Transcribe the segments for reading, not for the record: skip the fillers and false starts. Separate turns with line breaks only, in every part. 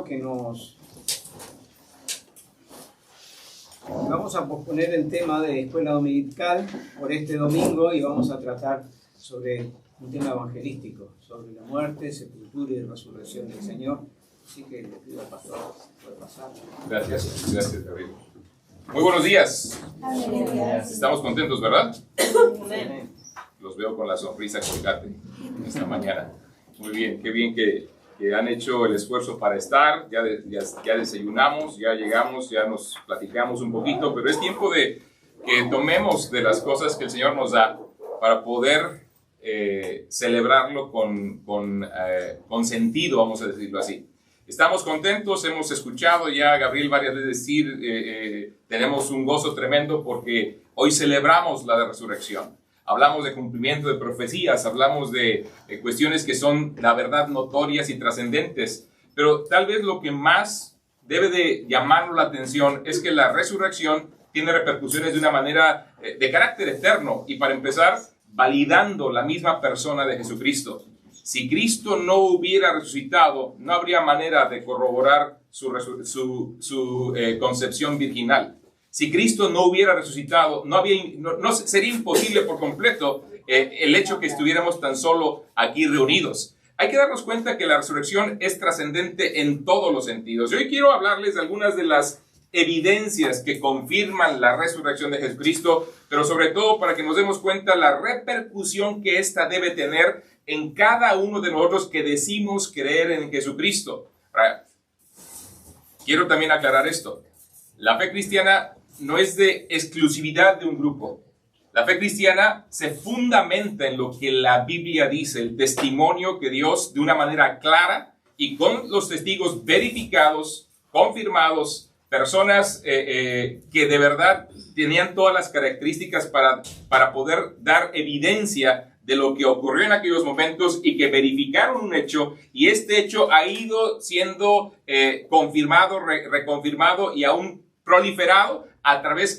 que vamos a posponer el tema de escuela dominical por este domingo y vamos a tratar sobre un tema evangelístico, sobre la muerte, sepultura y resurrección del Señor. Así que le pido al pastor, puede pasar.
Gracias, Gabriel. Muy buenos días. Estamos contentos, ¿verdad?
Amén.
Los veo con la sonrisa colgate esta mañana. Muy bien, qué bien que han hecho el esfuerzo para estar. Ya desayunamos, ya llegamos, ya nos platicamos un poquito, pero es tiempo de que tomemos de las cosas que el Señor nos da para poder celebrarlo con sentido, vamos a decirlo así. Estamos contentos, hemos escuchado ya a Gabriel varias veces decir, tenemos un gozo tremendo porque hoy celebramos la resurrección. Hablamos de cumplimiento de profecías, hablamos de cuestiones que son la verdad notorias y trascendentes, pero tal vez lo que más debe de llamarnos la atención es que la resurrección tiene repercusiones de una manera de carácter eterno y para empezar, validando la misma persona de Jesucristo. Si Cristo no hubiera resucitado, no habría manera de corroborar su concepción virginal. Si Cristo no hubiera resucitado, sería imposible por completo el hecho que estuviéramos tan solo aquí reunidos. Hay que darnos cuenta que la resurrección es trascendente en todos los sentidos. Y hoy quiero hablarles de algunas de las evidencias que confirman la resurrección de Jesucristo, pero sobre todo para que nos demos cuenta la repercusión que ésta debe tener en cada uno de nosotros que decimos creer en Jesucristo. Quiero también aclarar esto. La fe cristiana no es de exclusividad de un grupo. La fe cristiana se fundamenta en lo que la Biblia dice, el testimonio que Dios, de una manera clara y con los testigos verificados, confirmados, personas que de verdad tenían todas las características para poder dar evidencia de lo que ocurrió en aquellos momentos y que verificaron un hecho, y este hecho ha ido siendo confirmado, reconfirmado y aún proliferado a través,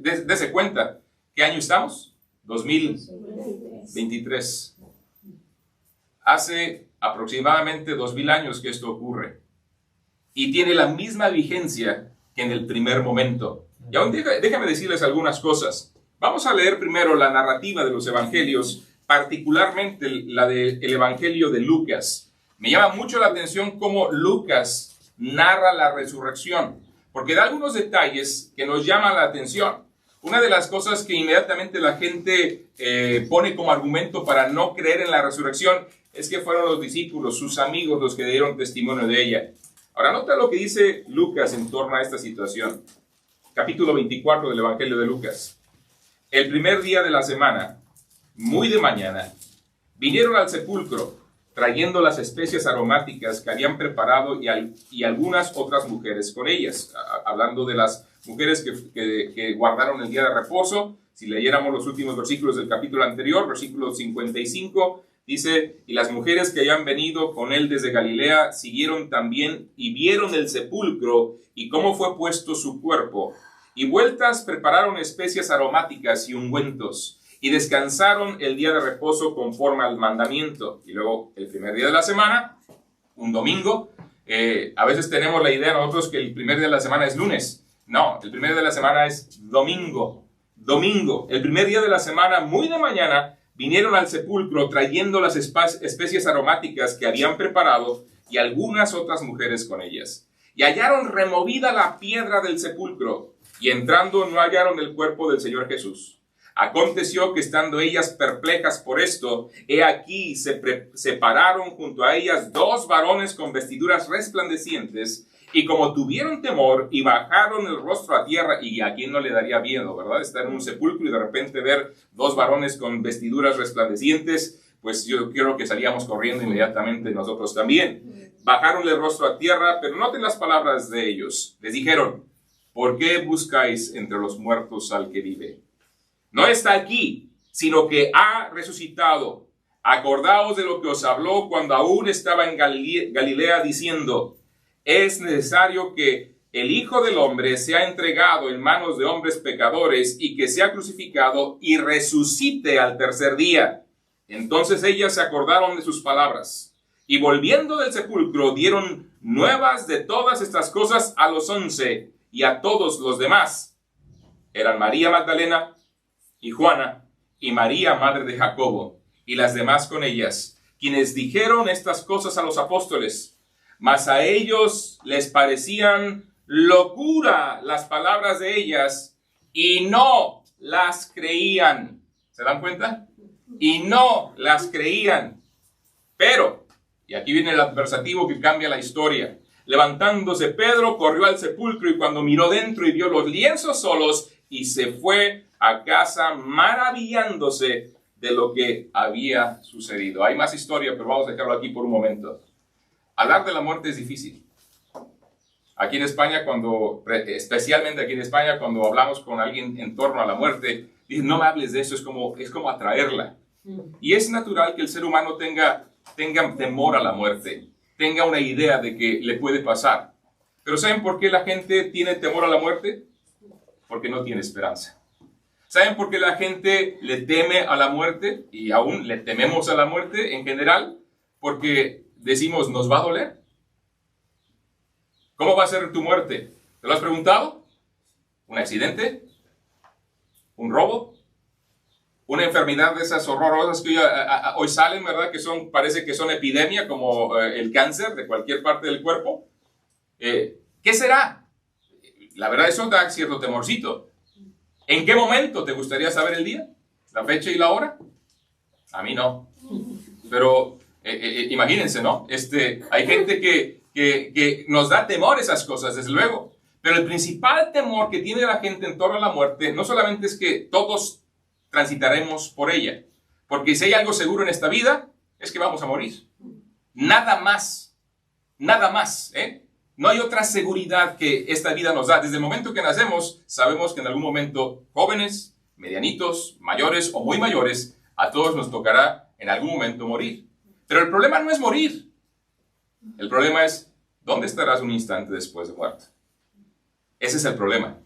dése cuenta, ¿qué año estamos? 2023. Hace aproximadamente 2000 años que esto ocurre y tiene la misma vigencia que en el primer momento. Y aún déjame decirles algunas cosas. Vamos a leer primero la narrativa de los evangelios, particularmente la del Evangelio de Lucas. Me llama mucho la atención cómo Lucas narra la resurrección, porque da algunos detalles que nos llaman la atención. Una de las cosas que inmediatamente la gente pone como argumento para no creer en la resurrección es que fueron los discípulos, sus amigos, los que dieron testimonio de ella. Ahora, nota lo que dice Lucas en torno a esta situación. Capítulo 24 del Evangelio de Lucas. El primer día de la semana, muy de mañana, vinieron al sepulcro, trayendo las especias aromáticas que habían preparado y algunas otras mujeres con ellas. Hablando de las mujeres que guardaron el día de reposo, si leyéramos los últimos versículos del capítulo anterior, versículo 55, dice, y las mujeres que habían venido con él desde Galilea siguieron también y vieron el sepulcro y cómo fue puesto su cuerpo. Y vueltas prepararon especias aromáticas y ungüentos, y descansaron el día de reposo conforme al mandamiento. Y luego el primer día de la semana, un domingo. A veces tenemos la idea nosotros que el primer día de la semana es lunes. No, el primer día de la semana es domingo. Domingo, el primer día de la semana, muy de mañana, vinieron al sepulcro trayendo las especias aromáticas que habían preparado y algunas otras mujeres con ellas. Y hallaron removida la piedra del sepulcro, y entrando no hallaron el cuerpo del Señor Jesús. Aconteció que estando ellas perplejas por esto, he aquí se pararon junto a ellas dos varones con vestiduras resplandecientes, y como tuvieron temor y bajaron el rostro a tierra, y a quién no le daría miedo, ¿verdad? Estar en un sepulcro y de repente ver dos varones con vestiduras resplandecientes, pues yo creo que salíamos corriendo inmediatamente nosotros también. Bajaron el rostro a tierra, pero noten las palabras de ellos. Les dijeron, ¿por qué buscáis entre los muertos al que vive? No está aquí, sino que ha resucitado. Acordaos de lo que os habló cuando aún estaba en Galilea diciendo, es necesario que el Hijo del Hombre sea entregado en manos de hombres pecadores y que sea crucificado y resucite al tercer día. Entonces ellas se acordaron de sus palabras Y volviendo del sepulcro, dieron nuevas de todas estas cosas a los 11 y a todos los demás. Eran María Magdalena y Juana y María, madre de Jacobo, y las demás con ellas, quienes dijeron estas cosas a los apóstoles. Mas a ellos les parecían locura las palabras de ellas, y no las creían. ¿Se dan cuenta? Y no las creían. Pero, y aquí viene el adversativo que cambia la historia. Levantándose Pedro, corrió al sepulcro y cuando miró dentro y vio los lienzos solos, y se fue a casa maravillándose de lo que había sucedido. Hay más historia, pero vamos a dejarlo aquí por un momento. Hablar de la muerte es difícil. Aquí en España, especialmente aquí en España, cuando hablamos con alguien en torno a la muerte, dicen, no me hables de eso, es como atraerla. Y es natural que el ser humano tenga temor a la muerte, tenga una idea de que le puede pasar. Pero ¿saben por qué la gente tiene temor a la muerte? Porque no tiene esperanza. ¿Saben por qué la gente le teme a la muerte? Y aún le tememos a la muerte en general. Porque decimos, ¿nos va a doler? ¿Cómo va a ser tu muerte? ¿Te lo has preguntado? ¿Un accidente? ¿Un robo? ¿Una enfermedad de esas horrorosas que hoy salen, verdad? Que parece que son epidemia, como el cáncer de cualquier parte del cuerpo. ¿Qué será? La verdad, eso da cierto temorcito. ¿En qué momento te gustaría saber el día? ¿La fecha y la hora? A mí no. Pero imagínense, ¿no? Hay gente que nos da temor esas cosas, desde luego. Pero el principal temor que tiene la gente en torno a la muerte no solamente es que todos transitaremos por ella. Porque si hay algo seguro en esta vida, es que vamos a morir. Nada más. Nada más, ¿eh? No hay otra seguridad que esta vida nos da. Desde el momento que nacemos, sabemos que en algún momento, jóvenes, medianitos, mayores o muy mayores, a todos nos tocará en algún momento morir. Pero el problema no es morir. El problema es, ¿dónde estarás un instante después de muerto? Ese es el problema.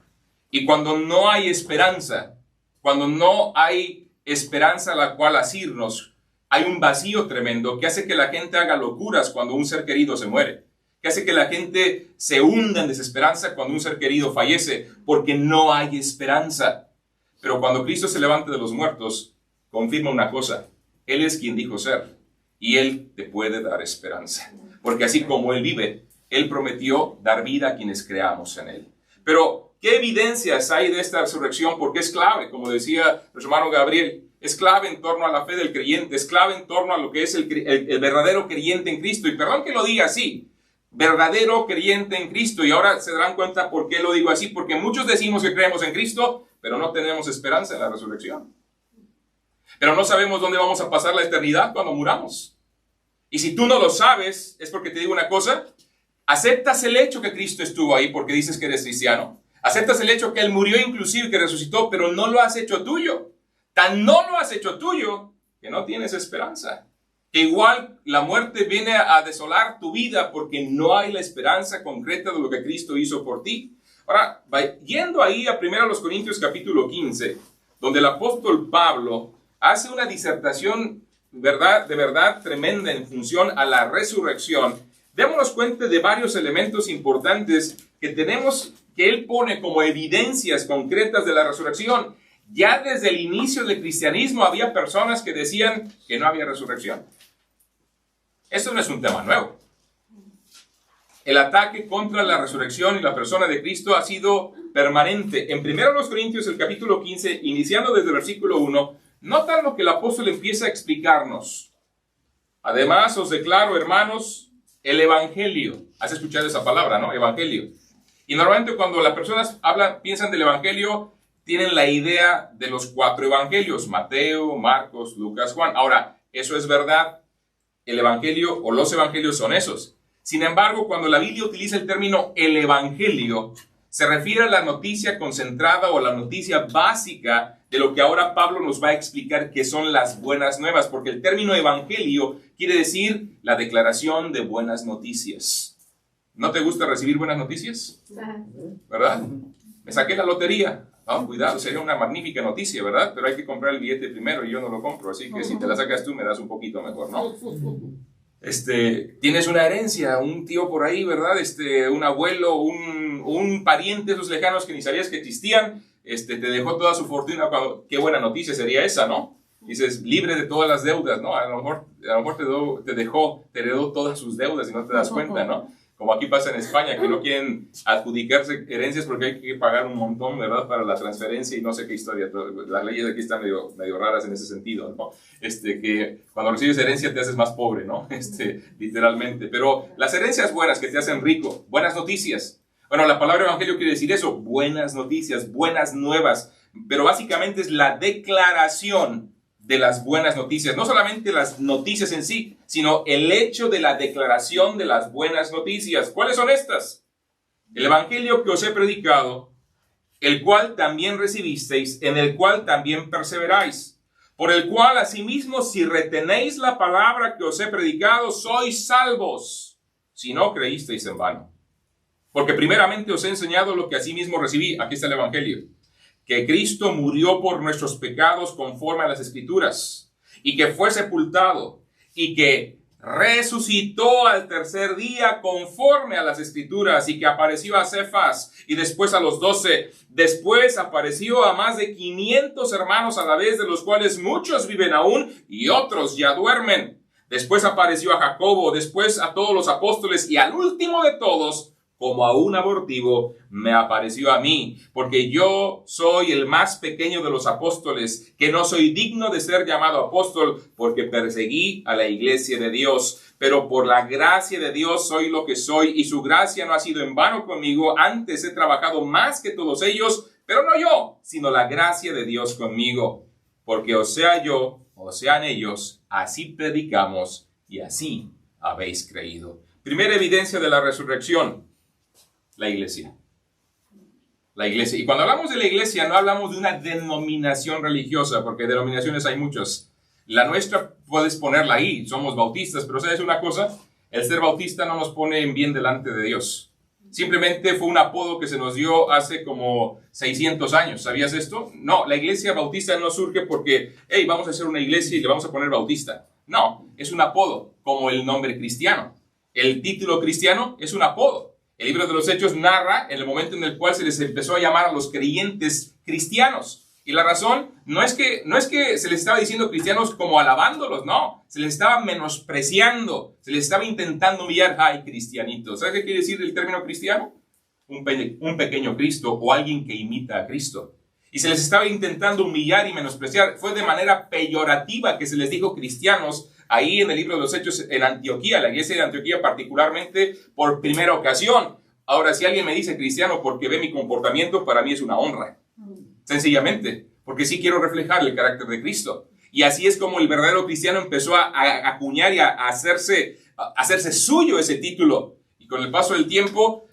Y cuando no hay esperanza, cuando no hay esperanza a la cual asirnos, hay un vacío tremendo que hace que la gente haga locuras cuando un ser querido se muere. Que hace que la gente se hunda en desesperanza cuando un ser querido fallece, porque no hay esperanza. Pero cuando Cristo se levante de los muertos, confirma una cosa: Él es quien dijo ser, y Él te puede dar esperanza. Porque así como Él vive, Él prometió dar vida a quienes creamos en Él. Pero, ¿qué evidencias hay de esta resurrección? Porque es clave, como decía nuestro hermano Gabriel, es clave en torno a la fe del creyente, es clave en torno a lo que es el verdadero creyente en Cristo. Y perdón que lo diga así, verdadero creyente en Cristo. Y ahora se darán cuenta por qué lo digo así, porque muchos decimos que creemos en Cristo, pero no tenemos esperanza en la resurrección. Pero no sabemos dónde vamos a pasar la eternidad cuando muramos. Y si tú no lo sabes, es porque te digo una cosa: aceptas el hecho que Cristo estuvo ahí porque dices que eres cristiano. Aceptas el hecho que Él murió, inclusive que resucitó, pero no lo has hecho tuyo. Tan no lo has hecho tuyo que no tienes esperanza. Que igual la muerte viene a desolar tu vida porque no hay la esperanza concreta de lo que Cristo hizo por ti. Ahora, yendo ahí a 1 Corintios capítulo 15, donde el apóstol Pablo hace una disertación de verdad tremenda en función a la resurrección, démonos cuenta de varios elementos importantes que él pone como evidencias concretas de la resurrección. Ya desde el inicio del cristianismo había personas que decían que no había resurrección. Esto no es un tema nuevo. El ataque contra la resurrección y la persona de Cristo ha sido permanente. En 1 Corintios, el capítulo 15, iniciando desde el versículo 1, notan lo que el apóstol empieza a explicarnos. Además, os declaro, hermanos, el evangelio. ¿Has escuchado esa palabra, no? Evangelio. Y normalmente cuando las personas piensan del evangelio, tienen la idea de los 4 evangelios: Mateo, Marcos, Lucas, Juan. Ahora, eso es verdad. El evangelio o los evangelios son esos. Sin embargo, cuando la Biblia utiliza el término el evangelio, se refiere a la noticia concentrada o la noticia básica de lo que ahora Pablo nos va a explicar que son las buenas nuevas, porque el término evangelio quiere decir la declaración de buenas noticias. ¿No te gusta recibir buenas noticias? ¿Verdad? Me saqué la lotería. Oh, cuidado, sería una magnífica noticia, ¿verdad? Pero hay que comprar el billete primero y yo no lo compro, así que si te la sacas tú me das un poquito mejor, ¿no? tienes una herencia, un tío por ahí, ¿verdad? Un abuelo, un pariente, esos lejanos que ni sabías que existían, te dejó toda su fortuna. Qué buena noticia sería esa, ¿no? Dices, libre de todas las deudas, ¿no? A lo mejor te heredó todas sus deudas y no te das cuenta, ¿no? Como aquí pasa en España, que no quieren adjudicarse herencias porque hay que pagar un montón, ¿verdad? Para la transferencia y no sé qué historia. Las leyes de aquí están medio raras en ese sentido, ¿no? Que cuando recibes herencia te haces más pobre, ¿no? Literalmente. Pero las herencias buenas que te hacen rico, buenas noticias. Bueno, la palabra evangelio quiere decir eso, buenas noticias, buenas nuevas. Pero básicamente es la declaración de las buenas noticias, no solamente las noticias en sí, sino el hecho de la declaración de las buenas noticias. ¿Cuáles son estas? El evangelio que os he predicado, el cual también recibisteis, en el cual también perseveráis, por el cual asimismo si retenéis la palabra que os he predicado, sois salvos, si no creísteis en vano. Porque primeramente os he enseñado lo que asimismo recibí. Aquí está el evangelio. Que Cristo murió por nuestros pecados conforme a las Escrituras, y que fue sepultado, y que resucitó al tercer día conforme a las Escrituras, y que apareció a Cefas, y después a los 12, después apareció a más de 500 hermanos a la vez, de los cuales muchos viven aún, y otros ya duermen. Después apareció a Jacobo, después a todos los apóstoles, y al último de todos, como a un abortivo, me apareció a mí, porque yo soy el más pequeño de los apóstoles, que no soy digno de ser llamado apóstol, porque perseguí a la iglesia de Dios. Pero por la gracia de Dios soy lo que soy, y su gracia no ha sido en vano conmigo. Antes he trabajado más que todos ellos, pero no yo, sino la gracia de Dios conmigo. Porque o sea yo, o sean ellos, así predicamos, y así habéis creído. Primera evidencia de la resurrección. La iglesia. La iglesia. Y cuando hablamos de la iglesia, no hablamos de una denominación religiosa, porque denominaciones hay muchas. La nuestra puedes ponerla ahí, somos bautistas, pero ¿sabes una cosa? El ser bautista no nos pone en bien delante de Dios. Simplemente fue un apodo que se nos dio hace como 600 años. ¿Sabías esto? No, la iglesia bautista no surge porque, hey, vamos a hacer una iglesia y le vamos a poner bautista. No, es un apodo, como el nombre cristiano. El título cristiano es un apodo. El libro de los Hechos narra en el momento en el cual se les empezó a llamar a los creyentes cristianos. Y la razón no es que se les estaba diciendo cristianos como alabándolos, no. Se les estaba menospreciando, se les estaba intentando humillar. ¡Ay, cristianitos! ¿Sabes qué quiere decir el término cristiano? Un pequeño Cristo o alguien que imita a Cristo. Y se les estaba intentando humillar y menospreciar. Fue de manera peyorativa que se les dijo cristianos ahí en el libro de los Hechos en Antioquía, la iglesia de Antioquía particularmente por primera ocasión. Ahora, si alguien me dice cristiano porque ve mi comportamiento, para mí es una honra. Sencillamente, porque sí quiero reflejar el carácter de Cristo. Y así es como el verdadero cristiano empezó a acuñar y a hacerse suyo ese título. Y con el paso del tiempo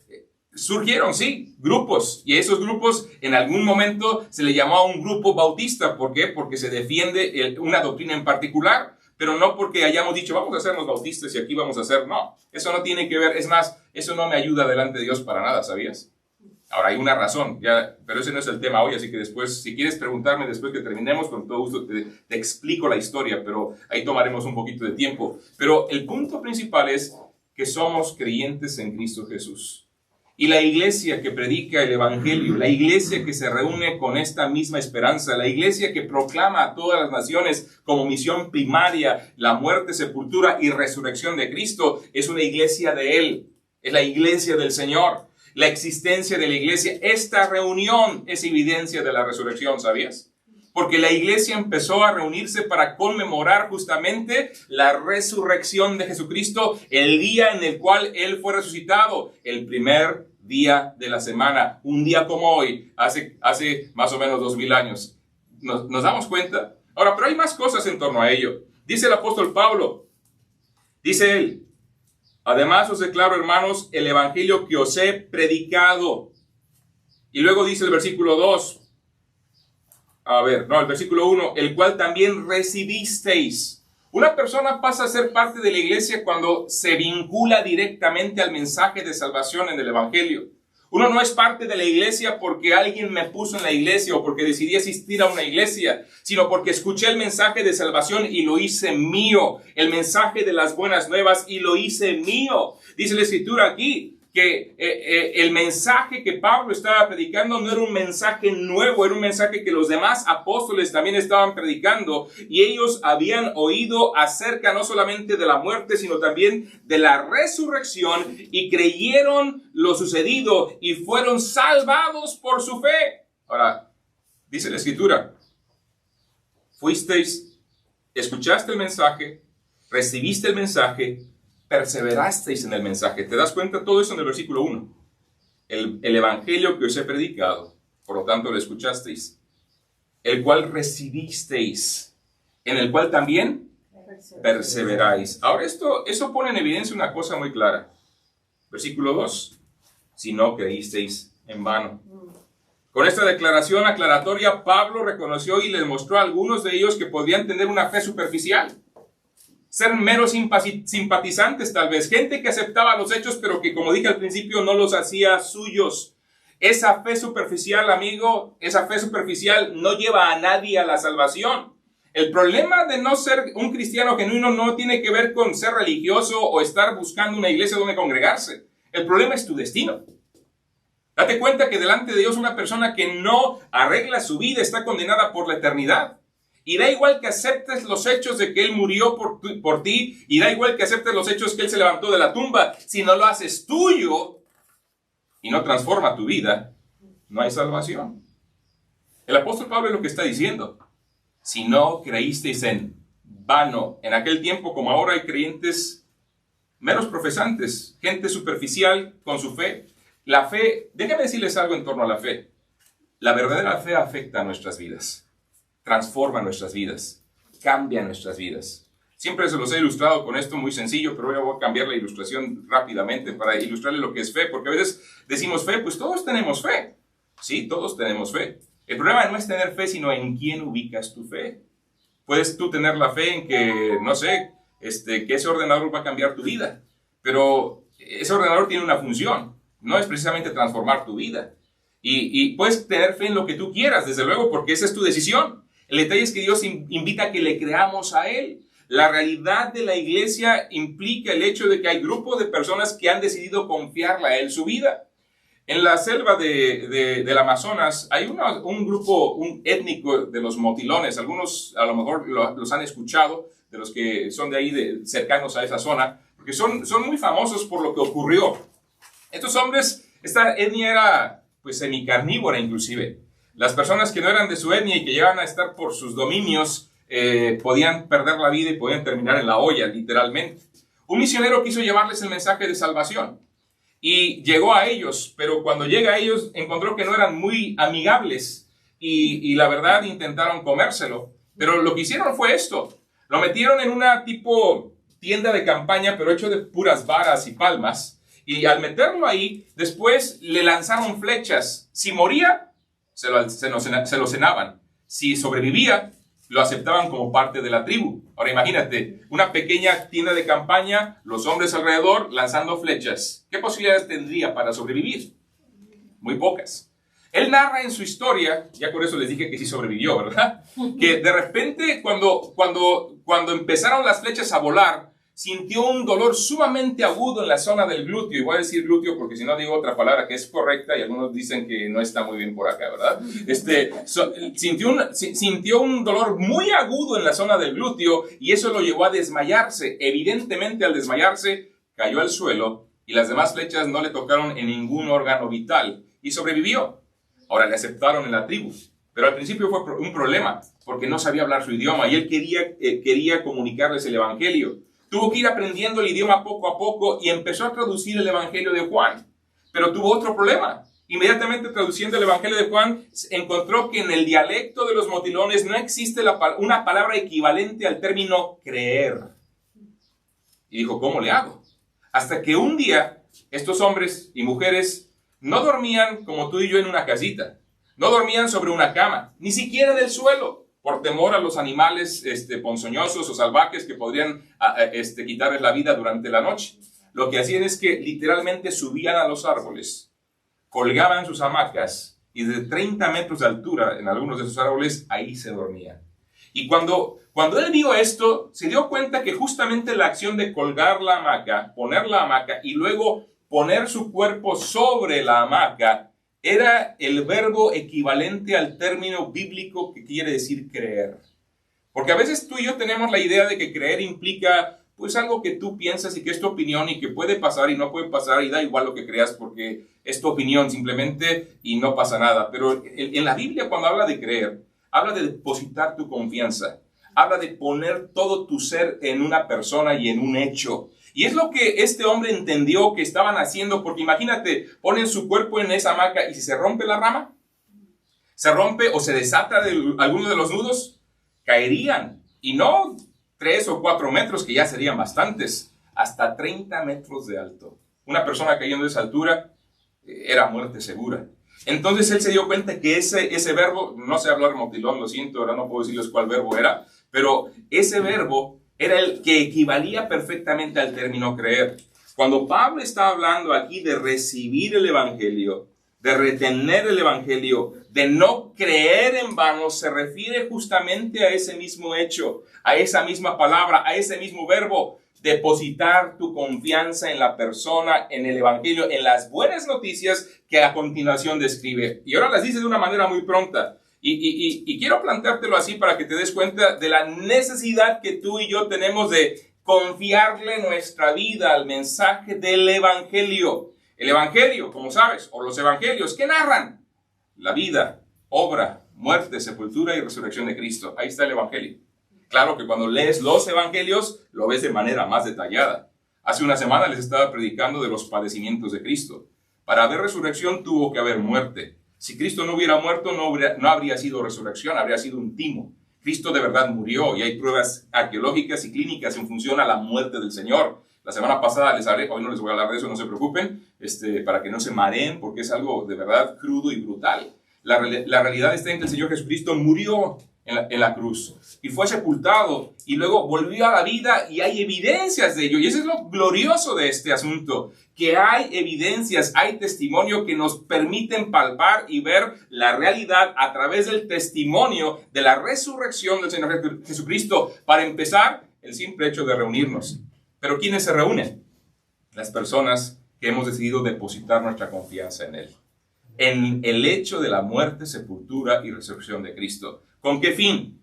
surgieron, sí, grupos. Y a esos grupos en algún momento se le llamó a un grupo bautista. ¿Por qué? Porque se defiende una doctrina en particular. Pero no porque hayamos dicho, vamos a hacernos bautistas y aquí vamos a hacer. No, eso no tiene que ver. Es más, eso no me ayuda delante de Dios para nada, ¿sabías? Ahora, hay una razón, pero ese no es el tema hoy, así que después, si quieres preguntarme después que terminemos, con todo gusto te explico la historia, pero ahí tomaremos un poquito de tiempo. Pero el punto principal es que somos creyentes en Cristo Jesús. Y la iglesia que predica el evangelio, la iglesia que se reúne con esta misma esperanza, la iglesia que proclama a todas las naciones como misión primaria la muerte, sepultura y resurrección de Cristo, es una iglesia de Él, es la iglesia del Señor. La existencia de la iglesia, esta reunión es evidencia de la resurrección, ¿sabías? Porque la iglesia empezó a reunirse para conmemorar justamente la resurrección de Jesucristo, el día en el cual Él fue resucitado, el primer día de la semana, un día como hoy, hace más o menos 2000 años. ¿Nos damos cuenta? Ahora, pero hay más cosas en torno a ello. Dice el apóstol Pablo, dice él, además os declaro, hermanos, el evangelio que os he predicado. Y luego dice el versículo 2, el versículo 1, el cual también recibisteis. Una persona pasa a ser parte de la iglesia cuando se vincula directamente al mensaje de salvación en el evangelio. Uno no es parte de la iglesia porque alguien me puso en la iglesia o porque decidí asistir a una iglesia, sino porque escuché el mensaje de salvación y lo hice mío. El mensaje de las buenas nuevas y lo hice mío. Dice la Escritura aquí que el mensaje que Pablo estaba predicando no era un mensaje nuevo, era un mensaje que los demás apóstoles también estaban predicando, y ellos habían oído acerca no solamente de la muerte, sino también de la resurrección, y creyeron lo sucedido y fueron salvados por su fe. Ahora, dice la Escritura, escuchaste el mensaje, recibiste el mensaje, perseverasteis en el mensaje. ¿Te das cuenta? Todo eso en el versículo 1. El evangelio que os he predicado, por lo tanto lo escuchasteis, el cual recibisteis, en el cual también perseveráis. Ahora eso pone en evidencia una cosa muy clara. Versículo 2. Si no creísteis en vano. Con esta declaración aclaratoria, Pablo reconoció y les mostró a algunos de ellos que podían tener una fe superficial. Ser meros simpatizantes tal vez, gente que aceptaba los hechos, pero que, como dije al principio, no los hacía suyos. Esa fe superficial, amigo, esa fe superficial no lleva a nadie a la salvación. El problema de no ser un cristiano genuino no tiene que ver con ser religioso o estar buscando una iglesia donde congregarse. El problema es tu destino. Date cuenta que delante de Dios una persona que no arregla su vida está condenada por la eternidad. Y da igual que aceptes los hechos de que Él murió por ti, y da igual que aceptes los hechos que Él se levantó de la tumba, si no lo haces tuyo y no transforma tu vida, no hay salvación. El apóstol Pablo es lo que está diciendo. Si no creísteis en vano, en aquel tiempo como ahora hay creyentes meros profesantes, gente superficial con su fe. La fe, déjame decirles algo en torno a la fe. La verdadera fe afecta a nuestras vidas. Transforma nuestras vidas, cambia nuestras vidas. Siempre se los he ilustrado con esto muy sencillo, pero voy a cambiar la ilustración rápidamente para ilustrarle lo que es fe, porque a veces decimos fe, pues todos tenemos fe. Sí, todos tenemos fe. El problema no es tener fe, sino en quién ubicas tu fe. Puedes tú tener la fe en que, no sé, que ese ordenador va a cambiar tu vida, pero ese ordenador tiene una función, no es precisamente transformar tu vida. Y puedes tener fe en lo que tú quieras, desde luego, porque esa es tu decisión. El detalle es que Dios invita a que le creamos a Él. La realidad de la iglesia implica el hecho de que hay grupos de personas que han decidido confiarle a Él su vida. En la selva del Amazonas hay un grupo étnico de los motilones. Algunos a lo mejor los han escuchado, de los que son de ahí cercanos a esa zona, porque son muy famosos por lo que ocurrió. Estos hombres, esta etnia era pues semicarnívora inclusive. Las personas que no eran de su etnia y que llegaban a estar por sus dominios podían perder la vida y podían terminar en la olla, literalmente. Un misionero quiso llevarles el mensaje de salvación y llegó a ellos, pero cuando llega a ellos encontró que no eran muy amigables y la verdad intentaron comérselo. Pero lo que hicieron fue esto. Lo metieron en una tipo tienda de campaña, pero hecho de puras varas y palmas. Y al meterlo ahí, después le lanzaron flechas. Si moría, se lo cenaban. Si sobrevivía, lo aceptaban como parte de la tribu. Ahora imagínate, una pequeña tienda de campaña, los hombres alrededor lanzando flechas. ¿Qué posibilidades tendría para sobrevivir? Muy pocas. Él narra en su historia, ya por eso les dije que sí sobrevivió, ¿verdad? Que de repente cuando empezaron las flechas a volar, sintió un dolor sumamente agudo en la zona del glúteo. Y voy a decir glúteo porque si no digo otra palabra que es correcta y algunos dicen que no está muy bien por acá, ¿verdad? Sintió un dolor muy agudo en la zona del glúteo y eso lo llevó a desmayarse. Evidentemente al desmayarse cayó al suelo y las demás flechas no le tocaron en ningún órgano vital y sobrevivió. Ahora le aceptaron en la tribu. Pero al principio fue un problema porque no sabía hablar su idioma y él quería comunicarles el evangelio. Tuvo que ir aprendiendo el idioma poco a poco y empezó a traducir el Evangelio de Juan. Pero tuvo otro problema. Inmediatamente traduciendo el Evangelio de Juan, encontró que en el dialecto de los motilones no existe una palabra equivalente al término creer. Y dijo, ¿cómo le hago? Hasta que un día, estos hombres y mujeres no dormían como tú y yo en una casita. No dormían sobre una cama, ni siquiera en el suelo, por temor a los animales ponzoñosos o salvajes que podrían quitarles la vida durante la noche. Lo que hacían es que literalmente subían a los árboles, colgaban sus hamacas y de 30 metros de altura en algunos de esos árboles, ahí se dormían. Y cuando él vio esto, se dio cuenta que justamente la acción de colgar la hamaca, poner la hamaca y luego poner su cuerpo sobre la hamaca era el verbo equivalente al término bíblico que quiere decir creer. Porque a veces tú y yo tenemos la idea de que creer implica pues algo que tú piensas y que es tu opinión y que puede pasar y no puede pasar y da igual lo que creas porque es tu opinión simplemente y no pasa nada. Pero en la Biblia cuando habla de creer, habla de depositar tu confianza, habla de poner todo tu ser en una persona y en un hecho. Y es lo que este hombre entendió que estaban haciendo, porque imagínate, ponen su cuerpo en esa hamaca y si se rompe la rama, se rompe o se desata de alguno de los nudos, caerían. Y no 3 o 4 metros, que ya serían bastantes, hasta 30 metros de alto. Una persona cayendo de esa altura era muerte segura. Entonces él se dio cuenta que ese verbo, no sé hablar motilón, lo siento, ahora no puedo decirles cuál verbo era, pero ese verbo era el que equivalía perfectamente al término creer. Cuando Pablo está hablando aquí de recibir el evangelio, de retener el evangelio, de no creer en vano, se refiere justamente a ese mismo hecho, a esa misma palabra, a ese mismo verbo, depositar tu confianza en la persona, en el evangelio, en las buenas noticias que a continuación describe. Y ahora las dice de una manera muy pronta. Y quiero planteártelo así para que te des cuenta de la necesidad que tú y yo tenemos de confiarle nuestra vida al mensaje del evangelio. El evangelio, como sabes, o los evangelios, ¿qué narran? La vida, obra, muerte, sepultura y resurrección de Cristo. Ahí está el evangelio. Claro que cuando lees los evangelios, lo ves de manera más detallada. Hace una semana les estaba predicando de los padecimientos de Cristo. Para haber resurrección tuvo que haber muerte. Si Cristo no hubiera muerto, no habría sido resurrección, habría sido un timo. Cristo de verdad murió y hay pruebas arqueológicas y clínicas en función a la muerte del Señor. La semana pasada les hablé, hoy no les voy a hablar de eso, no se preocupen, para que no se mareen, porque es algo de verdad crudo y brutal. La realidad está en que el Señor Jesucristo murió en la cruz y fue sepultado y luego volvió a la vida y hay evidencias de ello. Y eso es lo glorioso de este asunto, que hay evidencias, hay testimonio que nos permiten palpar y ver la realidad a través del testimonio de la resurrección del Señor Jesucristo. Para empezar, el simple hecho de reunirnos. Pero ¿quiénes se reúnen? Las personas que hemos decidido depositar nuestra confianza en Él. En el hecho de la muerte, sepultura y resurrección de Cristo. ¿Con qué fin?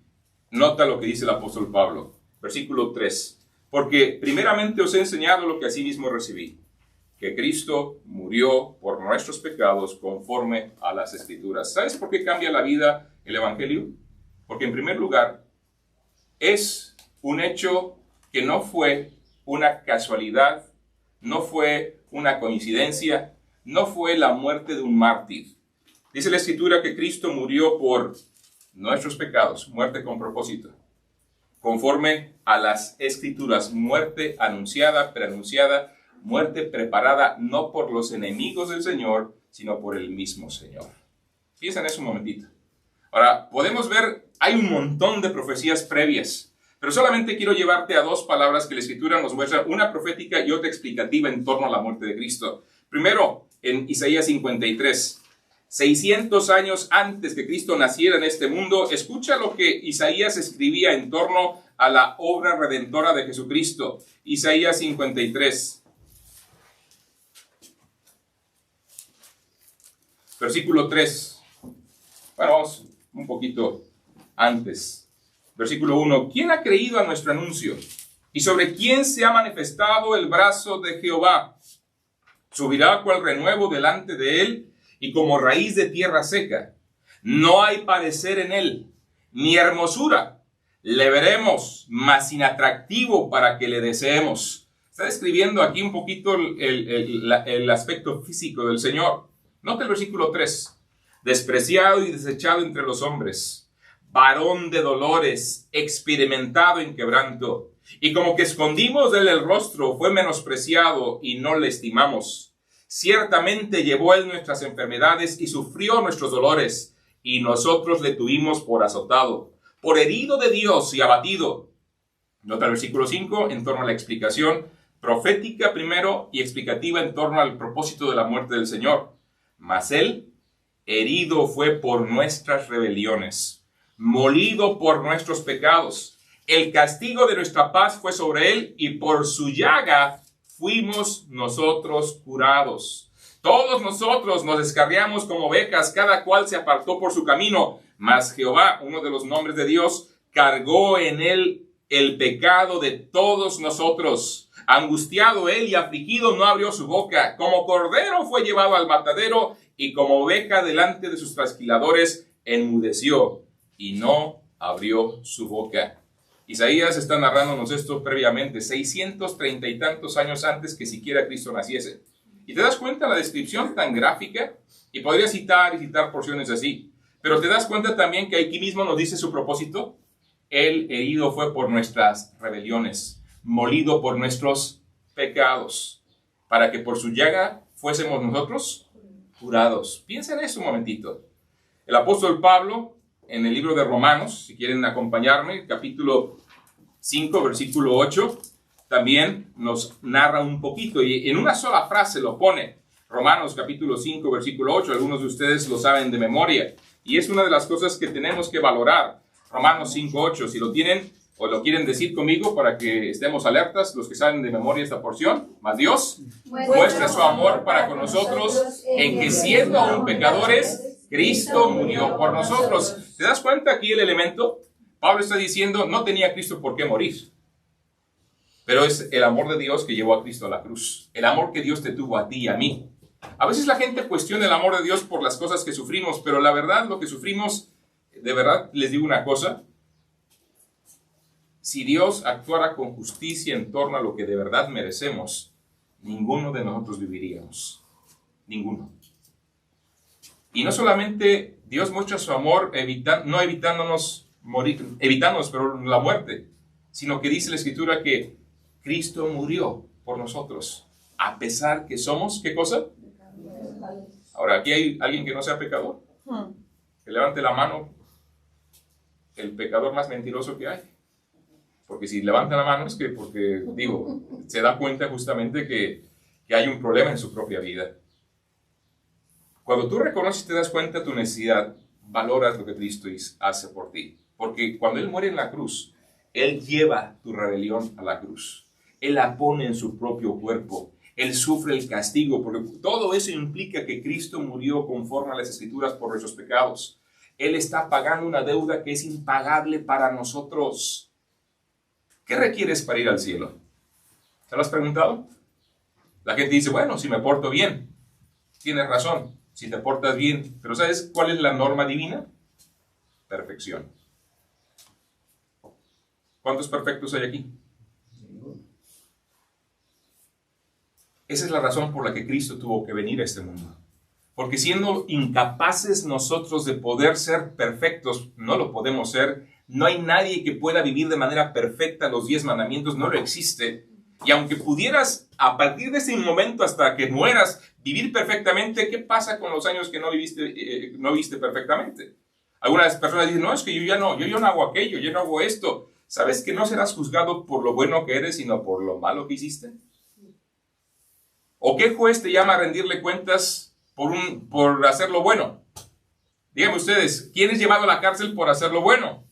Nota lo que dice el apóstol Pablo. Versículo 3. Porque primeramente os he enseñado lo que asimismo recibí. Que Cristo murió por nuestros pecados conforme a las Escrituras. ¿Sabes por qué cambia la vida el Evangelio? Porque en primer lugar, es un hecho que no fue una casualidad, no fue una coincidencia, no fue la muerte de un mártir. Dice la Escritura que Cristo murió por nuestros pecados, muerte con propósito, conforme a las Escrituras, muerte anunciada, preanunciada, muerte preparada no por los enemigos del Señor, sino por el mismo Señor. Piensa en eso un momentito. Ahora, podemos ver, hay un montón de profecías previas, pero solamente quiero llevarte a 2 palabras que la Escritura nos muestra, una profética y otra explicativa en torno a la muerte de Cristo. Primero, en Isaías 53, 600 años antes que Cristo naciera en este mundo, escucha lo que Isaías escribía en torno a la obra redentora de Jesucristo. Isaías 53, versículo 3. Bueno, vamos un poquito antes. Versículo 1. ¿Quién ha creído a nuestro anuncio? ¿Y sobre quién se ha manifestado el brazo de Jehová? Subirá cual renuevo delante de él y como raíz de tierra seca. No hay parecer en él, ni hermosura. Le veremos, mas inatractivo para que le deseemos. Está describiendo aquí un poquito el aspecto físico del Señor. Nota el versículo 3. Despreciado y desechado entre los hombres, varón de dolores, experimentado en quebranto, y como que escondimos de él el rostro, fue menospreciado y no le estimamos. Ciertamente llevó él nuestras enfermedades y sufrió nuestros dolores, y nosotros le tuvimos por azotado, por herido de Dios y abatido. Nota el versículo 5 en torno a la explicación profética primero y explicativa en torno al propósito de la muerte del Señor. Mas él herido fue por nuestras rebeliones, molido por nuestros pecados. El castigo de nuestra paz fue sobre él, y por su llaga fuimos nosotros curados. Todos nosotros nos descarriamos como ovejas, cada cual se apartó por su camino, mas Jehová, uno de los nombres de Dios, cargó en él el pecado de todos nosotros. Angustiado él y afligido, no abrió su boca. Como cordero fue llevado al matadero, y como oveja delante de sus trasquiladores enmudeció y no abrió su boca. Isaías está narrándonos esto previamente, 630 y tantos años antes que siquiera Cristo naciese. ¿Y te das cuenta la descripción tan gráfica? Y podría citar y citar porciones así. Pero te das cuenta también que aquí mismo nos dice su propósito. Él herido fue por nuestras rebeliones, molido por nuestros pecados, para que por su llaga fuésemos nosotros curados. Piensa en eso un momentito. El apóstol Pablo, en el libro de Romanos, si quieren acompañarme, capítulo 5, versículo 8, también nos narra un poquito, y en una sola frase lo pone. Romanos capítulo 5, versículo 8, algunos de ustedes lo saben de memoria, y es una de las cosas que tenemos que valorar. Romanos 5, 8, si lo tienen o lo quieren decir conmigo para que estemos alertas, los que saben de memoria esta porción. Mas Dios muestra su amor para con nosotros en que, siendo aún pecadores, Cristo murió por nosotros. ¿Te das cuenta aquí el elemento? Pablo está diciendo, no tenía Cristo por qué morir. Pero es el amor de Dios que llevó a Cristo a la cruz. El amor que Dios te tuvo a ti y a mí. A veces la gente cuestiona el amor de Dios por las cosas que sufrimos, pero la verdad, lo que sufrimos, de verdad, les digo una cosa. Si Dios actuara con justicia en torno a lo que de verdad merecemos, ninguno de nosotros viviríamos. Ninguno. Y no solamente Dios muestra su amor no evitándonos pero la muerte, sino que dice la Escritura que Cristo murió por nosotros, a pesar que somos, ¿qué cosa? Ahora, aquí hay alguien que no sea pecador. Que levante la mano el pecador más mentiroso que hay. Porque si levanta la mano es que se da cuenta justamente que hay un problema en su propia vida. Cuando tú reconoces y te das cuenta de tu necesidad, valoras lo que Cristo hace por ti. Porque cuando Él muere en la cruz, Él lleva tu rebelión a la cruz. Él la pone en su propio cuerpo. Él sufre el castigo, porque todo eso implica que Cristo murió conforme a las Escrituras por nuestros pecados. Él está pagando una deuda que es impagable para nosotros. ¿Qué requieres para ir al cielo? ¿Te lo has preguntado? La gente dice, bueno, si me porto bien. Tienes razón, si te portas bien. Pero ¿sabes cuál es la norma divina? Perfección. ¿Cuántos perfectos hay aquí? Esa es la razón por la que Cristo tuvo que venir a este mundo. Porque siendo incapaces nosotros de poder ser perfectos, no lo podemos ser. No hay nadie que pueda vivir de manera perfecta los 10 mandamientos, no lo existe. Y aunque pudieras, a partir de ese momento hasta que mueras, vivir perfectamente, ¿qué pasa con los años que no viviste perfectamente? Algunas personas dicen, no, es que yo ya no hago aquello, yo no hago esto. ¿Sabes que no serás juzgado por lo bueno que eres, sino por lo malo que hiciste? ¿O qué juez te llama a rendirle cuentas por hacer lo bueno? Díganme ustedes, ¿quién es llevado a la cárcel por hacer lo bueno?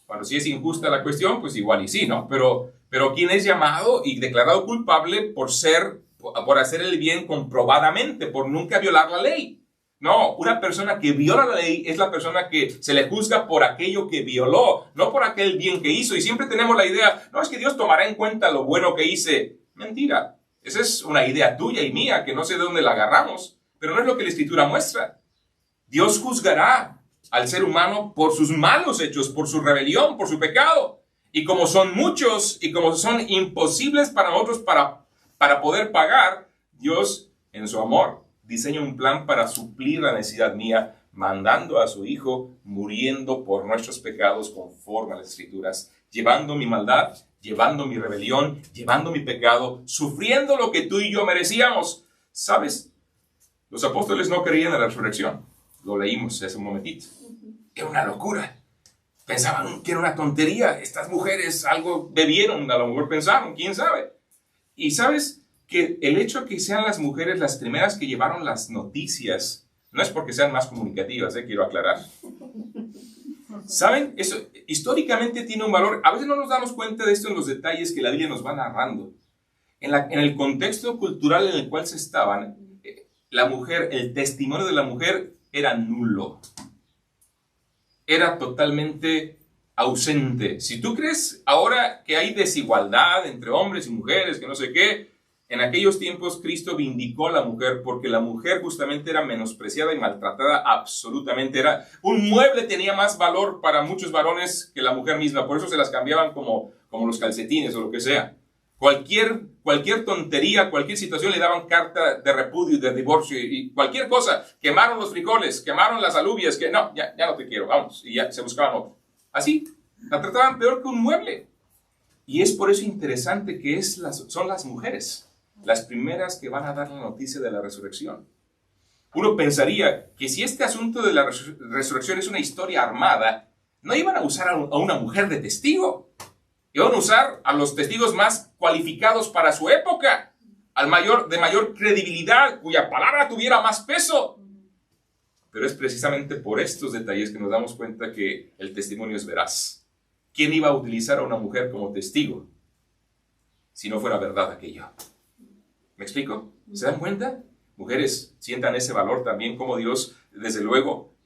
Bueno, si es injusta la cuestión, pues igual y sí, ¿no? Pero ¿quién es llamado y declarado culpable por hacer el bien comprobadamente, por nunca violar la ley? No, una persona que viola la ley es la persona que se le juzga por aquello que violó, no por aquel bien que hizo. Y siempre tenemos la idea, no, es que Dios tomará en cuenta lo bueno que hice. Mentira. Esa es una idea tuya y mía, que no sé de dónde la agarramos, pero no es lo que la Escritura muestra. Dios juzgará al ser humano por sus malos hechos, por su rebelión, por su pecado. Y como son muchos y como son imposibles para nosotros para poder pagar, Dios, en su amor, diseña un plan para suplir la necesidad mía, mandando a su Hijo, muriendo por nuestros pecados conforme a las Escrituras, llevando mi maldad, llevando mi rebelión, llevando mi pecado, sufriendo lo que tú y yo merecíamos. ¿Sabes? Los apóstoles no creían en la resurrección. Lo leímos hace un momentito. Era una locura. Pensaban que era una tontería. Estas mujeres algo bebieron, a lo mejor pensaron, quién sabe. Y ¿sabes? que el hecho de que sean las mujeres las primeras que llevaron las noticias no es porque sean más comunicativas, quiero aclarar. ¿Saben? Eso históricamente tiene un valor. A veces no nos damos cuenta de esto en los detalles que la Biblia nos va narrando. En el contexto cultural en el cual se estaban, la mujer, el testimonio de la mujer era nulo. Era totalmente ausente. Si tú crees ahora que hay desigualdad entre hombres y mujeres, que no sé qué, en aquellos tiempos Cristo vindicó a la mujer porque la mujer justamente era menospreciada y maltratada absolutamente. Un mueble tenía más valor para muchos varones que la mujer misma, por eso se las cambiaban como los calcetines o lo que sea. Cualquier tontería, cualquier situación le daban carta de repudio y de divorcio y cualquier cosa. Quemaron los frijoles, quemaron las alubias, que no, ya no te quiero, vamos, y ya se buscaban otro. Así, la trataban peor que un mueble. Y es por eso interesante que son las mujeres las primeras que van a dar la noticia de la resurrección. Uno pensaría que si este asunto de la resurrección es una historia armada, no iban a usar a una mujer de testigo. Iban a usar a los testigos más cualificados para su época, de mayor credibilidad, cuya palabra tuviera más peso. Pero es precisamente por estos detalles que nos damos cuenta que el testimonio es veraz. ¿Quién iba a utilizar a una mujer como testigo si no fuera verdad aquello? ¿Me explico? ¿Se dan cuenta? Mujeres, sientan ese valor también, como Dios, desde luego,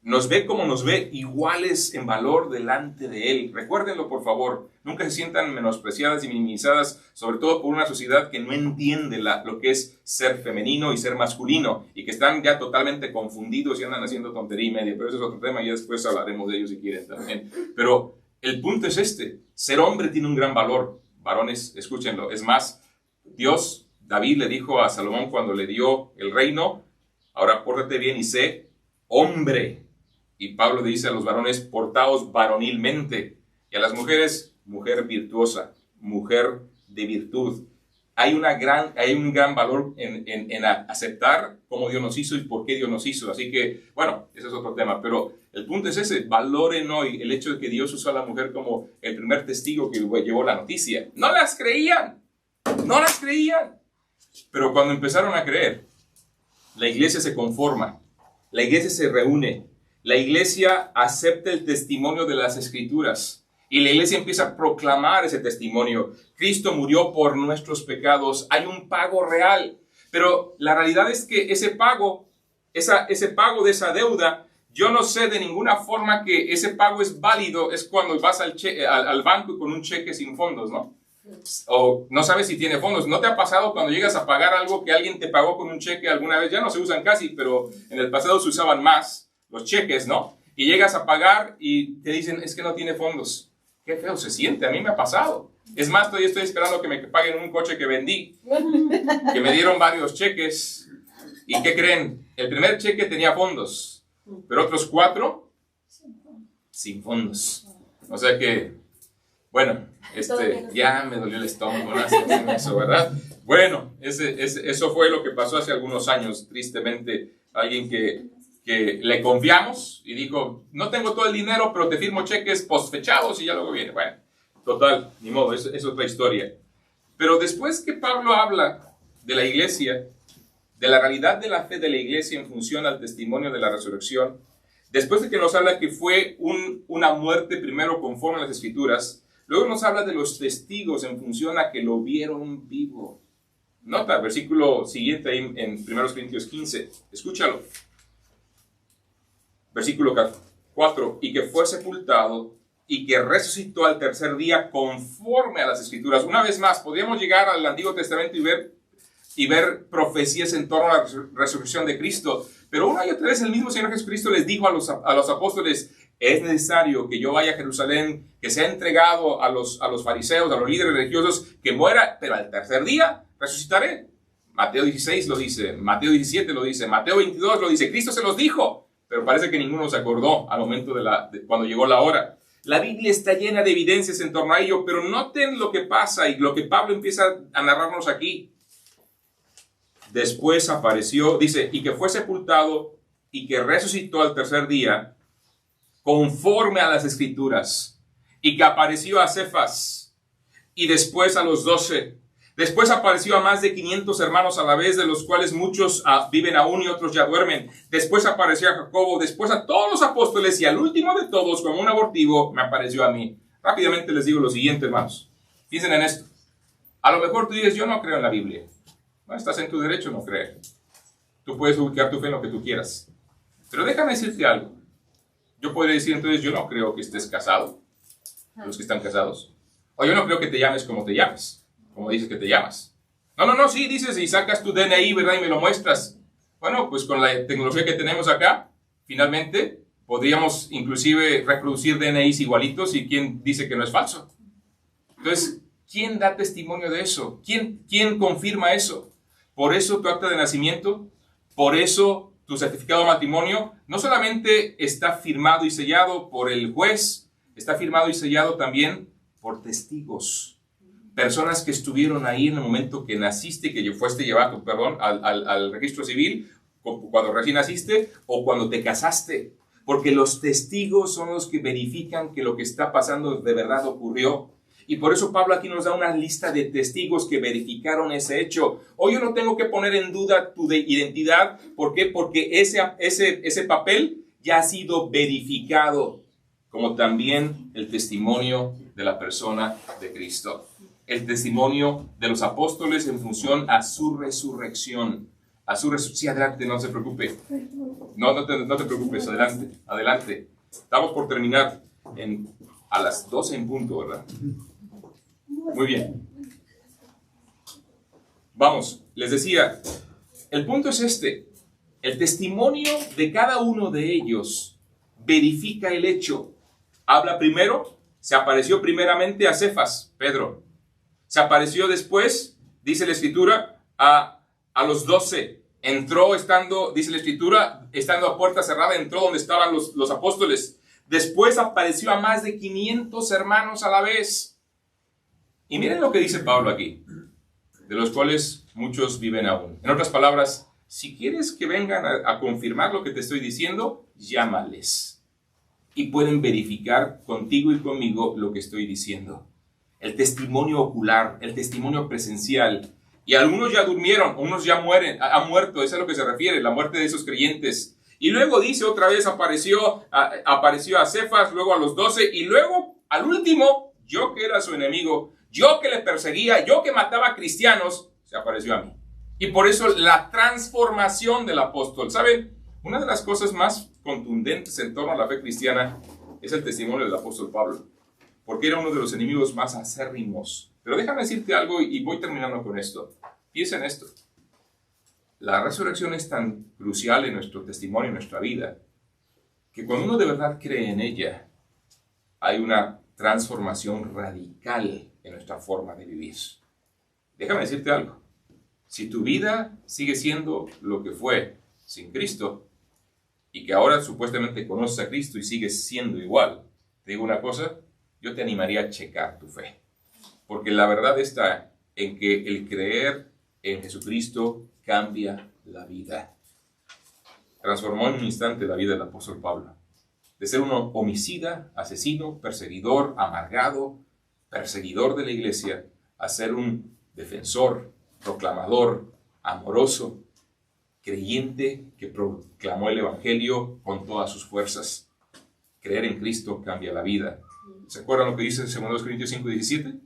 nos ve como nos ve, iguales en valor delante de Él. Recuérdenlo, por favor. Nunca se sientan menospreciadas y minimizadas, sobre todo por una sociedad que no entiende lo que es ser femenino y ser masculino, y que están ya totalmente confundidos y andan haciendo tontería y media. Pero eso es otro tema y ya después hablaremos de ellos si quieren también. Pero el punto es ser hombre tiene un gran valor. Varones, escúchenlo. Es más, David le dijo a Salomón cuando le dio el reino, ahora pórtate bien y sé hombre. Y Pablo dice a los varones, portaos varonilmente. Y a las mujeres, mujer virtuosa, mujer de virtud. Hay un gran valor en aceptar cómo Dios nos hizo y por qué Dios nos hizo. Así que, bueno, ese es otro tema. Pero el punto es ese, valoren hoy el hecho de que Dios usó a la mujer como el primer testigo que llevó la noticia. No las creían. Pero cuando empezaron a creer, la iglesia se conforma, la iglesia se reúne, la iglesia acepta el testimonio de las Escrituras y la iglesia empieza a proclamar ese testimonio. Cristo murió por nuestros pecados, hay un pago real, pero la realidad es que ese pago de esa deuda, yo no sé de ninguna forma que ese pago es válido, es cuando vas al banco con un cheque sin fondos, ¿no? O no sabes si tiene fondos. ¿No te ha pasado cuando llegas a pagar algo que alguien te pagó con un cheque alguna vez? Ya no se usan casi, pero en el pasado se usaban más los cheques, ¿no? Y llegas a pagar y te dicen, es que no tiene fondos. Qué feo se siente, a mí me ha pasado. Es más, todavía estoy esperando que me paguen un coche que vendí, que me dieron varios cheques. ¿Y qué creen? El primer cheque tenía fondos, pero otros 4 sin fondos. O sea que, bueno, ya me dolió el estómago, eso, ¿verdad? Bueno, eso fue lo que pasó hace algunos años, tristemente. Alguien que le confiamos y dijo, no tengo todo el dinero, pero te firmo cheques postfechados y ya luego viene. Bueno, total, ni modo, es otra historia. Pero después que Pablo habla de la iglesia, de la realidad de la fe de la iglesia en función al testimonio de la resurrección, después de que nos habla que fue una muerte primero conforme a las Escrituras, luego nos habla de los testigos en función a que lo vieron vivo. Nota, versículo siguiente ahí en 1 Corintios 15. Escúchalo. Versículo 4. Y que fue sepultado y que resucitó al tercer día conforme a las Escrituras. Una vez más, podríamos llegar al Antiguo Testamento y ver profecías en torno a la resurrección de Cristo. Pero una y otra vez el mismo Señor Jesucristo les dijo a los apóstoles, es necesario que yo vaya a Jerusalén, que sea entregado a los fariseos, a los líderes religiosos, que muera, pero al tercer día resucitaré. Mateo 16 lo dice, Mateo 17 lo dice, Mateo 22 lo dice, Cristo se los dijo, pero parece que ninguno se acordó al momento de cuando llegó la hora. La Biblia está llena de evidencias en torno a ello, pero noten lo que pasa y lo que Pablo empieza a narrarnos aquí. Después apareció, dice, y que fue sepultado y que resucitó al tercer día, conforme a las Escrituras, y que apareció a Cefas, y después a los 12. Después apareció a más de 500 hermanos a la vez, de los cuales muchos viven aún y otros ya duermen. Después apareció a Jacobo, después a todos los apóstoles y al último de todos, como un abortivo, me apareció a mí. Rápidamente les digo lo siguiente, hermanos. Piensen en esto. A lo mejor tú dices, yo no creo en la Biblia. No, estás en tu derecho a no creer. Tú puedes ubicar tu fe en lo que tú quieras. Pero déjame decirte algo. Yo podría decir entonces, yo no creo que estés casado, los que están casados. O yo no creo que te llames como te llames, como dices que te llamas. No, sí, dices y sacas tu DNI, ¿verdad? Y me lo muestras. Bueno, pues con la tecnología que tenemos acá, finalmente podríamos inclusive reproducir DNIs igualitos y quién dice que no es falso. Entonces, ¿quién da testimonio de eso? ¿Quién confirma eso? Por eso tu acta de nacimiento, por eso tu certificado de matrimonio, no solamente está firmado y sellado por el juez, está firmado y sellado también por testigos. Personas que estuvieron ahí en el momento que naciste, que fuiste llevado, al registro civil, cuando recién naciste o cuando te casaste. Porque los testigos son los que verifican que lo que está pasando de verdad ocurrió. Y por eso Pablo aquí nos da una lista de testigos que verificaron ese hecho. Hoy yo no tengo que poner en duda tu identidad. ¿Por qué? Porque ese papel ya ha sido verificado, como también el testimonio de la persona de Cristo. El testimonio de los apóstoles en función a su resurrección. Sí, adelante, no se preocupe. No te preocupes, adelante. Estamos por terminar a las 12 en punto, ¿verdad? Muy bien. Vamos, les decía, el punto es este. El testimonio de cada uno de ellos verifica el hecho. Habla primero, se apareció primeramente a Cefas, Pedro. Se apareció después, dice la Escritura, a los 12. Entró dice la Escritura, estando a puerta cerrada, entró donde estaban los apóstoles. Después apareció a más de 500 hermanos a la vez. Y miren lo que dice Pablo aquí, de los cuales muchos viven aún. En otras palabras, si quieres que vengan a confirmar lo que te estoy diciendo, llámales. Y pueden verificar contigo y conmigo lo que estoy diciendo. El testimonio ocular, el testimonio presencial. Y algunos ya durmieron, unos ya han muerto, eso es a lo que se refiere, la muerte de esos creyentes. Y luego dice otra vez, apareció a Cefas, luego a los 12, y luego al último, yo que era su enemigo, yo que le perseguía, yo que mataba cristianos, se apareció a mí. Y por eso la transformación del apóstol. ¿Saben? Una de las cosas más contundentes en torno a la fe cristiana es el testimonio del apóstol Pablo. Porque era uno de los enemigos más acérrimos. Pero déjame decirte algo y voy terminando con esto. Piensa en esto. La resurrección es tan crucial en nuestro testimonio, en nuestra vida, que cuando uno de verdad cree en ella, hay una transformación radical en nuestra forma de vivir. Déjame decirte algo. Si tu vida sigue siendo lo que fue sin Cristo, y que ahora supuestamente conoces a Cristo y sigues siendo igual, te digo una cosa, yo te animaría a checar tu fe. Porque la verdad está en que el creer en Jesucristo cambia la vida. Transformó en un instante la vida del apóstol Pablo. De ser un homicida, asesino, perseguidor, amargado, perseguidor de la iglesia, a ser un defensor, proclamador, amoroso, creyente que proclamó el evangelio con todas sus fuerzas. Creer en Cristo cambia la vida. ¿Se acuerdan lo que dice en 2 Corintios 5:17?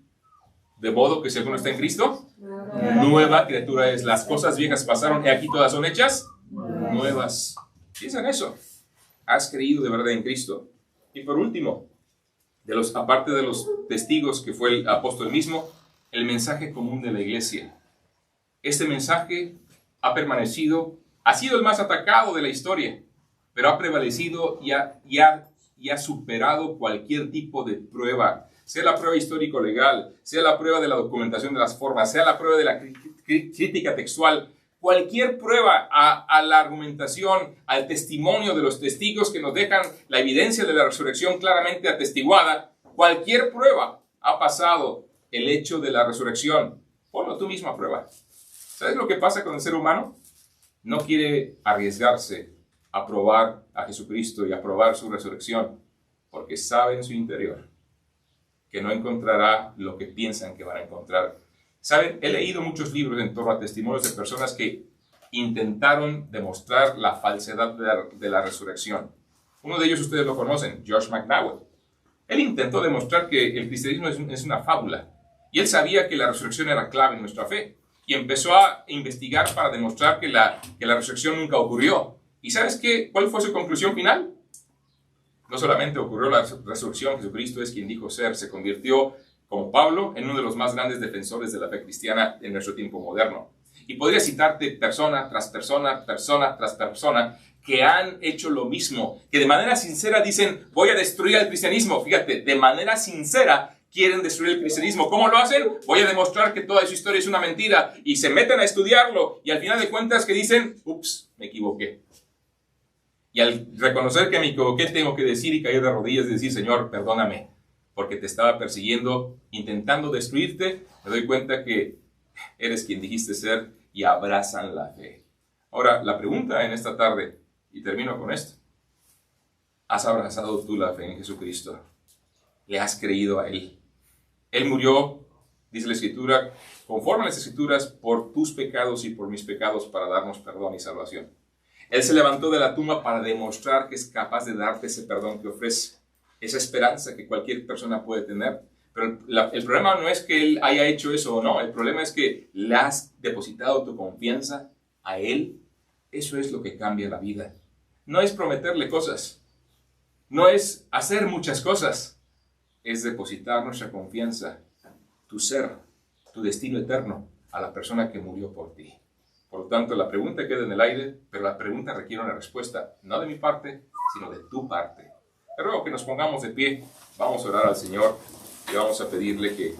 De modo que si alguno está en Cristo, nueva criatura es. Las cosas viejas pasaron y aquí todas son hechas nuevas. Piensa en eso. ¿Has creído de verdad en Cristo? Y por último, aparte de los testigos que fue el apóstol mismo, el mensaje común de la iglesia. Este mensaje ha permanecido, ha sido el más atacado de la historia, pero ha prevalecido y ha superado cualquier tipo de prueba, sea la prueba histórico-legal, sea la prueba de la documentación de las formas, sea la prueba de la crítica textual, cualquier prueba a la argumentación, al testimonio de los testigos que nos dejan la evidencia de la resurrección claramente atestiguada, cualquier prueba ha pasado el hecho de la resurrección. Ponlo tú mismo a prueba. ¿Sabes lo que pasa con el ser humano? No quiere arriesgarse a probar a Jesucristo y a probar su resurrección, porque sabe en su interior que no encontrará lo que piensan que van a encontrar. Saben, he leído muchos libros en torno a testimonios de personas que intentaron demostrar la falsedad de la resurrección. Uno de ellos ustedes lo conocen, Josh McDowell. Él intentó demostrar que el cristianismo es una fábula. Y él sabía que la resurrección era clave en nuestra fe. Y empezó a investigar para demostrar que la resurrección nunca ocurrió. ¿Y sabes qué? ¿Cuál fue su conclusión final? No solamente ocurrió la resurrección, Jesucristo es quien dijo ser, se convirtió, como Pablo, en uno de los más grandes defensores de la fe cristiana en nuestro tiempo moderno. Y podría citarte persona tras persona, persona tras persona, que han hecho lo mismo, que de manera sincera dicen, voy a destruir el cristianismo. Fíjate, de manera sincera quieren destruir el cristianismo. ¿Cómo lo hacen? Voy a demostrar que toda su historia es una mentira. Y se meten a estudiarlo, y al final de cuentas que dicen, ups, me equivoqué. Y al reconocer que me equivoqué, tengo que decir y caer de rodillas y decir, Señor, perdóname, porque te estaba persiguiendo, intentando destruirte. Me doy cuenta que eres quien dijiste ser y abrazan la fe. Ahora, la pregunta en esta tarde, y termino con esto. ¿Has abrazado tú la fe en Jesucristo? ¿Le has creído a Él? Él murió, dice la Escritura, conforme a las Escrituras, por tus pecados y por mis pecados para darnos perdón y salvación. Él se levantó de la tumba para demostrar que es capaz de darte ese perdón que ofrece, esa esperanza que cualquier persona puede tener. Pero el problema no es que Él haya hecho eso o no, el problema es que le has depositado tu confianza a Él. Eso es lo que cambia la vida. No es prometerle cosas, no es hacer muchas cosas, es depositar nuestra confianza, tu ser, tu destino eterno, a la persona que murió por ti. Por lo tanto, la pregunta queda en el aire, pero la pregunta requiere una respuesta, no de mi parte, sino de tu parte. Te ruego que nos pongamos de pie, vamos a orar al Señor y vamos a pedirle que